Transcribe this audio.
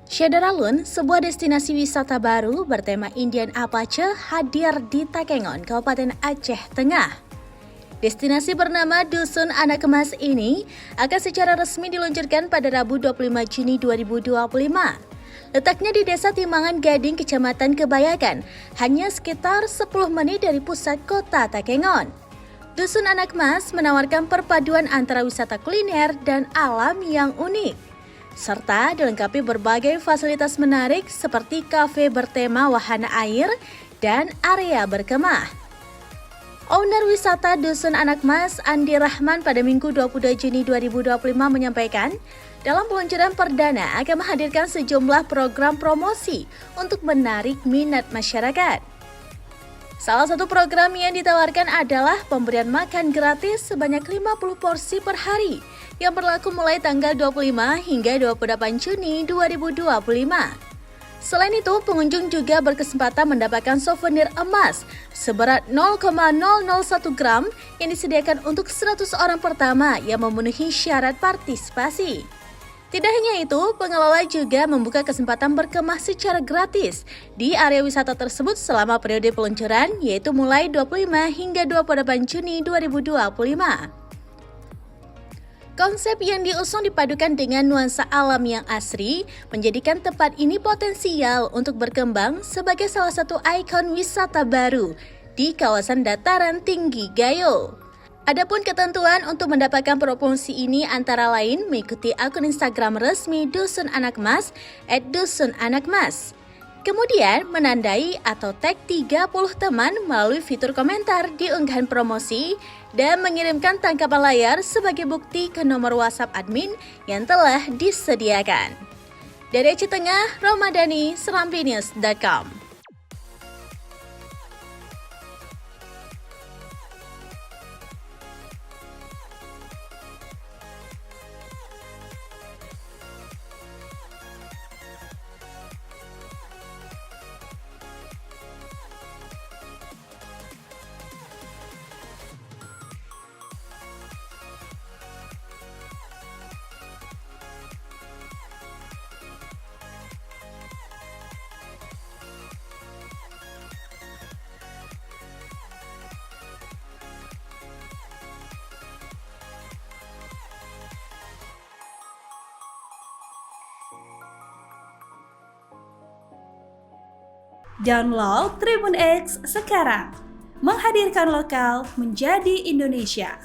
Syederalun, sebuah destinasi wisata baru bertema Indian Apache hadir di Takengon, Kabupaten Aceh Tengah. Destinasi bernama Dusun Anak Emas ini akan secara resmi diluncurkan pada Rabu 25 Juni 2025. Letaknya di Desa Timbangan Gading, Kecamatan Kebayakan, hanya sekitar 10 menit dari pusat kota Takengon. Dusun Anak Emas menawarkan perpaduan antara wisata kuliner dan alam yang unik, serta dilengkapi berbagai fasilitas menarik seperti kafe bertema wahana air dan area berkemah. Owner wisata Dusun Anak Emas, Andi Rahman, pada Minggu 22 Juni 2025 menyampaikan, dalam peluncuran perdana akan menghadirkan sejumlah program promosi untuk menarik minat masyarakat. Salah satu program yang ditawarkan adalah pemberian makan gratis sebanyak 50 porsi per hari yang berlaku mulai tanggal 25 hingga 28 Juni 2025. Selain itu, pengunjung juga berkesempatan mendapatkan souvenir emas seberat 0,001 gram yang disediakan untuk 100 orang pertama yang memenuhi syarat partisipasi. Tidak hanya itu, pengelola juga membuka kesempatan berkemah secara gratis di area wisata tersebut selama periode peluncuran, yaitu mulai 25 hingga 28 Juni 2025. Konsep yang diusung dipadukan dengan nuansa alam yang asri, menjadikan tempat ini potensial untuk berkembang sebagai salah satu ikon wisata baru di kawasan dataran tinggi Gayo. Adapun ketentuan untuk mendapatkan promosi ini antara lain mengikuti akun Instagram resmi Dusun Anak Emas @dusunanakmas. Kemudian menandai atau tag 30 teman melalui fitur komentar di unggahan promosi dan mengirimkan tangkapan layar sebagai bukti ke nomor WhatsApp admin yang telah disediakan. Dari Aceh Tengah, Ramadhani, serampinews.com. Download Tribun X sekarang, menghadirkan lokal menjadi Indonesia.